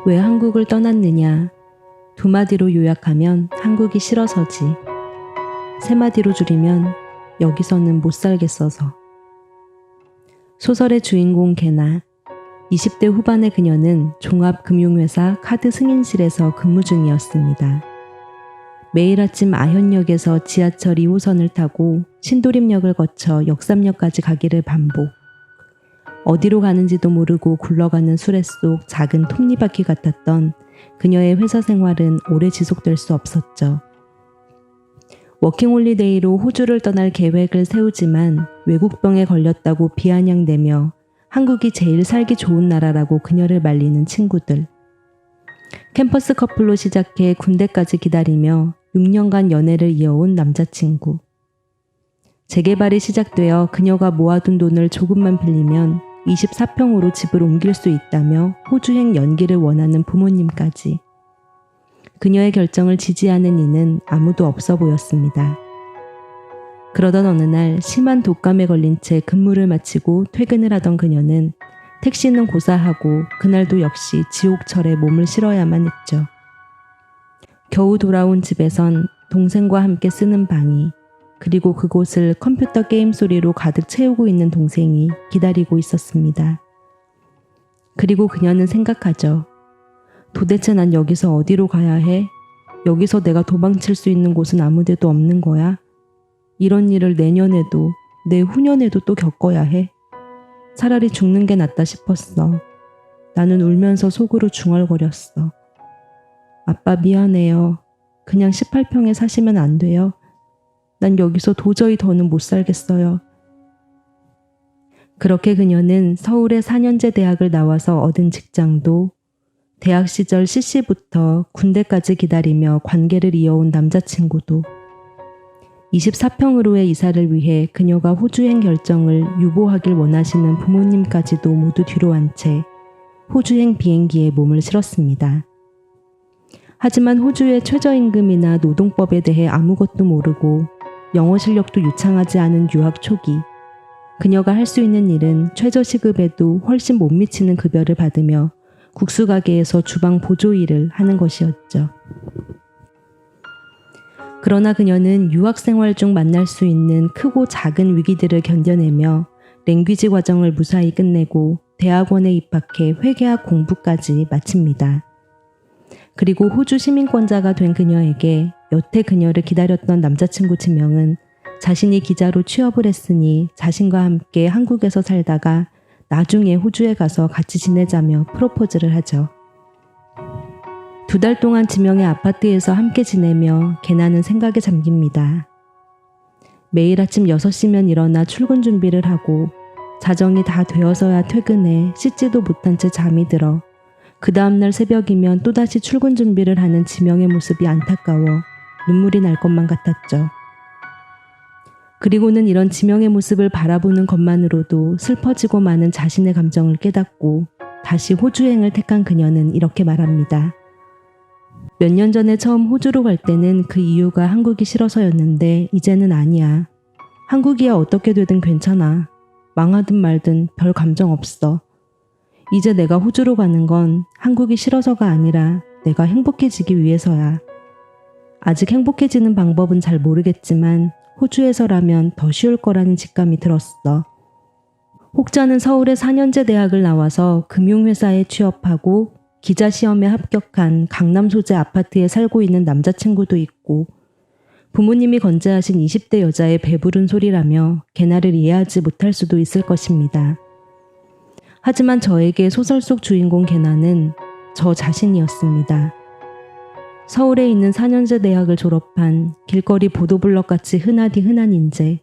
왜 한국을 떠났느냐? 두 마디로 요약하면 한국이 싫어서지. 세 마디로 줄이면 여기서는 못 살겠어서. 소설의 주인공 개나 20대 후반의 그녀는 종합금융회사 카드 승인실에서 근무 중이었습니다. 매일 아침 아현역에서 지하철 2호선을 타고 신도림역을 거쳐 역삼역까지 가기를 반복. 어디로 가는지도 모르고 굴러가는 수레 속 작은 톱니바퀴 같았던 그녀의 회사 생활은 오래 지속될 수 없었죠. 워킹홀리데이로 호주를 떠날 계획을 세우지만 외국병에 걸렸다고 비아냥대며 한국이 제일 살기 좋은 나라라고 그녀를 말리는 친구들. 캠퍼스 커플로 시작해 군대까지 기다리며 6년간 연애를 이어온 남자친구. 재개발이 시작되어 그녀가 모아둔 돈을 조금만 빌리면 24평으로 집을 옮길 수 있다며 호주행 연기를 원하는 부모님까지. 그녀의 결정을 지지하는 이는 아무도 없어 보였습니다. 그러던 어느 날 심한 독감에 걸린 채 근무를 마치고 퇴근을 하던 그녀는 택시는 고사하고 그날도 역시 지옥철에 몸을 실어야만 했죠. 겨우 돌아온 집에선 동생과 함께 쓰는 방이, 그리고 그곳을 컴퓨터 게임 소리로 가득 채우고 있는 동생이 기다리고 있었습니다. 그리고 그녀는 생각하죠. 도대체 난 여기서 어디로 가야 해? 여기서 내가 도망칠 수 있는 곳은 아무 데도 없는 거야? 이런 일을 내년에도 내후년에도 또 겪어야 해? 차라리 죽는 게 낫다 싶었어. 나는 울면서 속으로 중얼거렸어. 아빠 미안해요. 그냥 18평에 사시면 안 돼요? 난 여기서 도저히 더는 못 살겠어요. 그렇게 그녀는 서울의 4년제 대학을 나와서 얻은 직장도 대학 시절 CC부터 군대까지 기다리며 관계를 이어온 남자친구도 24평으로의 이사를 위해 그녀가 호주행 결정을 유보하길 원하시는 부모님까지도 모두 뒤로 한 채 호주행 비행기에 몸을 실었습니다. 하지만 호주의 최저임금이나 노동법에 대해 아무것도 모르고 영어 실력도 유창하지 않은 유학 초기, 그녀가 할 수 있는 일은 최저시급에도 훨씬 못 미치는 급여를 받으며 국수 가게에서 주방 보조 일을 하는 것이었죠. 그러나 그녀는 유학 생활 중 만날 수 있는 크고 작은 위기들을 견뎌내며 랭귀지 과정을 무사히 끝내고 대학원에 입학해 회계학 공부까지 마칩니다. 그리고 호주 시민권자가 된 그녀에게 여태 그녀를 기다렸던 남자친구 지명은 자신이 기자로 취업을 했으니 자신과 함께 한국에서 살다가 나중에 호주에 가서 같이 지내자며 프로포즈를 하죠. 2달 동안 지명의 아파트에서 함께 지내며 개나는 생각에 잠깁니다. 매일 아침 6시면 일어나 출근 준비를 하고 자정이 다 되어서야 퇴근해 씻지도 못한 채 잠이 들어 그 다음날 새벽이면 또다시 출근 준비를 하는 지명의 모습이 안타까워 눈물이 날 것만 같았죠. 그리고는 이런 지명의 모습을 바라보는 것만으로도 슬퍼지고 마는 자신의 감정을 깨닫고 다시 호주행을 택한 그녀는 이렇게 말합니다. 몇 년 전에 처음 호주로 갈 때는 그 이유가 한국이 싫어서였는데 이제는 아니야. 한국이야 어떻게 되든 괜찮아. 망하든 말든 별 감정 없어. 이제 내가 호주로 가는 건 한국이 싫어서가 아니라 내가 행복해지기 위해서야. 아직 행복해지는 방법은 잘 모르겠지만 호주에서라면 더 쉬울 거라는 직감이 들었어. 혹자는 서울의 4년제 대학을 나와서 금융회사에 취업하고 기자 시험에 합격한 강남 소재 아파트에 살고 있는 남자친구도 있고 부모님이 건재하신 20대 여자의 배부른 소리라며 개나를 이해하지 못할 수도 있을 것입니다. 하지만 저에게 소설 속 주인공 개나는 저 자신이었습니다. 서울에 있는 4년제 대학을 졸업한 길거리 보도블럭같이 흔하디 흔한 인재.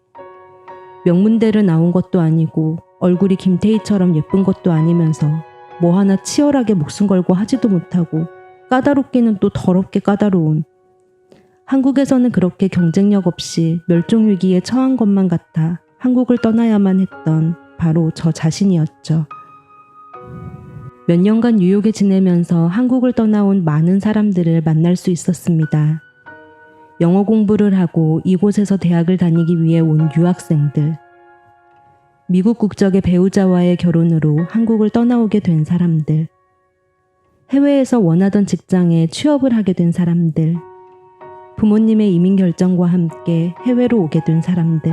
명문대를 나온 것도 아니고 얼굴이 김태희처럼 예쁜 것도 아니면서 뭐 하나 치열하게 목숨 걸고 하지도 못하고 까다롭기는 또 더럽게 까다로운, 한국에서는 그렇게 경쟁력 없이 멸종위기에 처한 것만 같아 한국을 떠나야만 했던 바로 저 자신이었죠. 몇 년간 뉴욕에 지내면서 한국을 떠나온 많은 사람들을 만날 수 있었습니다. 영어 공부를 하고 이곳에서 대학을 다니기 위해 온 유학생들, 미국 국적의 배우자와의 결혼으로 한국을 떠나오게 된 사람들, 해외에서 원하던 직장에 취업을 하게 된 사람들, 부모님의 이민 결정과 함께 해외로 오게 된 사람들,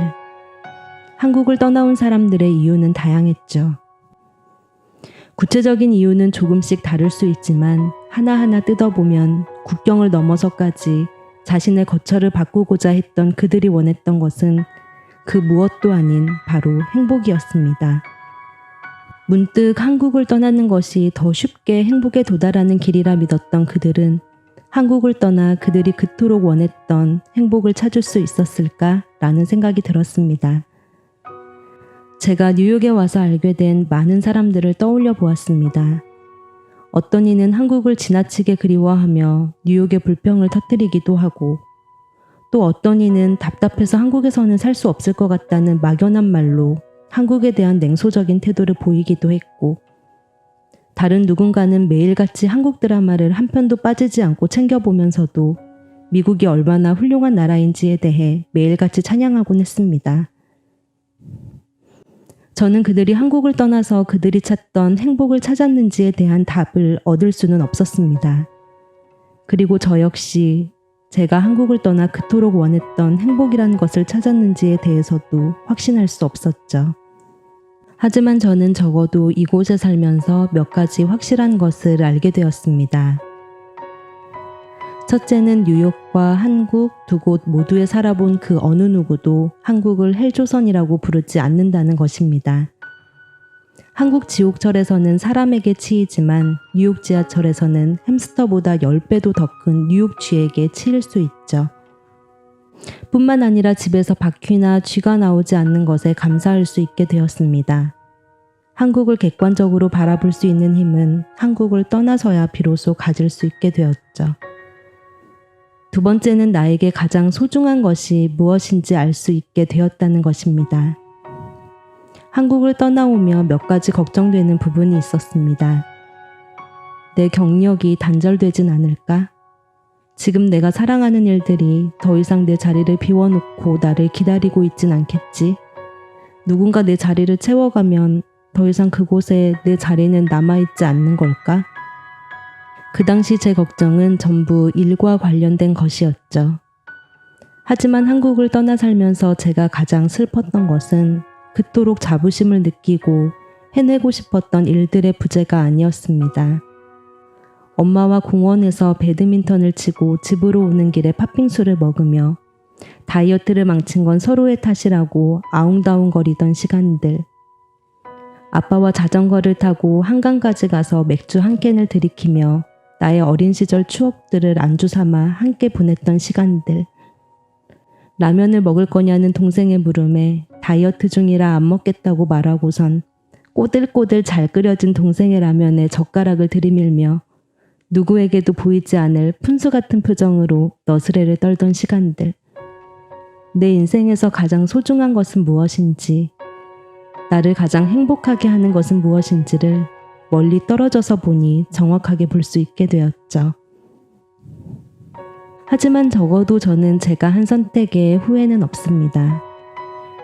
한국을 떠나온 사람들의 이유는 다양했죠. 구체적인 이유는 조금씩 다를 수 있지만 하나하나 뜯어보면 국경을 넘어서까지 자신의 거처를 바꾸고자 했던 그들이 원했던 것은 그 무엇도 아닌 바로 행복이었습니다. 문득 한국을 떠나는 것이 더 쉽게 행복에 도달하는 길이라 믿었던 그들은 한국을 떠나 그들이 그토록 원했던 행복을 찾을 수 있었을까라는 생각이 들었습니다. 제가 뉴욕에 와서 알게 된 많은 사람들을 떠올려 보았습니다. 어떤 이는 한국을 지나치게 그리워하며 뉴욕의 불평을 터뜨리기도 하고, 또 어떤 이는 답답해서 한국에서는 살 수 없을 것 같다는 막연한 말로 한국에 대한 냉소적인 태도를 보이기도 했고, 다른 누군가는 매일같이 한국 드라마를 한 편도 빠지지 않고 챙겨보면서도 미국이 얼마나 훌륭한 나라인지에 대해 매일같이 찬양하곤 했습니다. 저는 그들이 한국을 떠나서 그들이 찾던 행복을 찾았는지에 대한 답을 얻을 수는 없었습니다. 그리고 저 역시 제가 한국을 떠나 그토록 원했던 행복이라는 것을 찾았는지에 대해서도 확신할 수 없었죠. 하지만 저는 적어도 이곳에 살면서 몇 가지 확실한 것을 알게 되었습니다. 첫째는 뉴욕과 한국 두 곳 모두에 살아본 그 어느 누구도 한국을 헬조선이라고 부르지 않는다는 것입니다. 한국 지옥철에서는 사람에게 치이지만 뉴욕 지하철에서는 햄스터보다 10배도 더 큰 뉴욕 쥐에게 치일 수 있죠. 뿐만 아니라 집에서 바퀴나 쥐가 나오지 않는 것에 감사할 수 있게 되었습니다. 한국을 객관적으로 바라볼 수 있는 힘은 한국을 떠나서야 비로소 가질 수 있게 되었죠. 두 번째는 나에게 가장 소중한 것이 무엇인지 알 수 있게 되었다는 것입니다. 한국을 떠나오며 몇 가지 걱정되는 부분이 있었습니다. 내 경력이 단절되진 않을까? 지금 내가 사랑하는 일들이 더 이상 내 자리를 비워놓고 나를 기다리고 있진 않겠지? 누군가 내 자리를 채워가면 더 이상 그곳에 내 자리는 남아있지 않는 걸까? 그 당시 제 걱정은 전부 일과 관련된 것이었죠. 하지만 한국을 떠나 살면서 제가 가장 슬펐던 것은 그토록 자부심을 느끼고 해내고 싶었던 일들의 부재가 아니었습니다. 엄마와 공원에서 배드민턴을 치고 집으로 오는 길에 팥빙수를 먹으며 다이어트를 망친 건 서로의 탓이라고 아웅다웅거리던 시간들, 아빠와 자전거를 타고 한강까지 가서 맥주 한 캔을 들이키며 나의 어린 시절 추억들을 안주 삼아 함께 보냈던 시간들, 라면을 먹을 거냐는 동생의 물음에 다이어트 중이라 안 먹겠다고 말하고선 꼬들꼬들 잘 끓여진 동생의 라면에 젓가락을 들이밀며 누구에게도 보이지 않을 푼수 같은 표정으로 너스레를 떨던 시간들, 내 인생에서 가장 소중한 것은 무엇인지, 나를 가장 행복하게 하는 것은 무엇인지를 멀리 떨어져서 보니 정확하게 볼 수 있게 되었죠. 하지만 적어도 저는 제가 한 선택에 후회는 없습니다.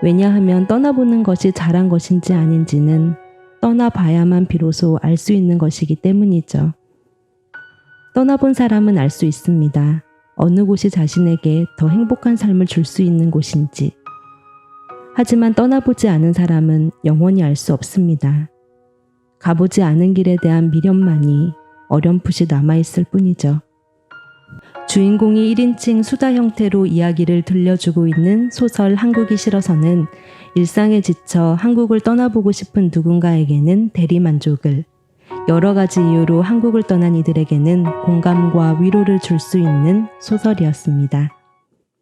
왜냐하면 떠나보는 것이 잘한 것인지 아닌지는 떠나봐야만 비로소 알 수 있는 것이기 때문이죠. 떠나본 사람은 알 수 있습니다. 어느 곳이 자신에게 더 행복한 삶을 줄 수 있는 곳인지. 하지만 떠나보지 않은 사람은 영원히 알 수 없습니다. 가보지 않은 길에 대한 미련만이 어렴풋이 남아있을 뿐이죠. 주인공이 1인칭 수다 형태로 이야기를 들려주고 있는 소설 한국이 싫어서는 일상에 지쳐 한국을 떠나보고 싶은 누군가에게는 대리만족을, 여러 가지 이유로 한국을 떠난 이들에게는 공감과 위로를 줄 수 있는 소설이었습니다.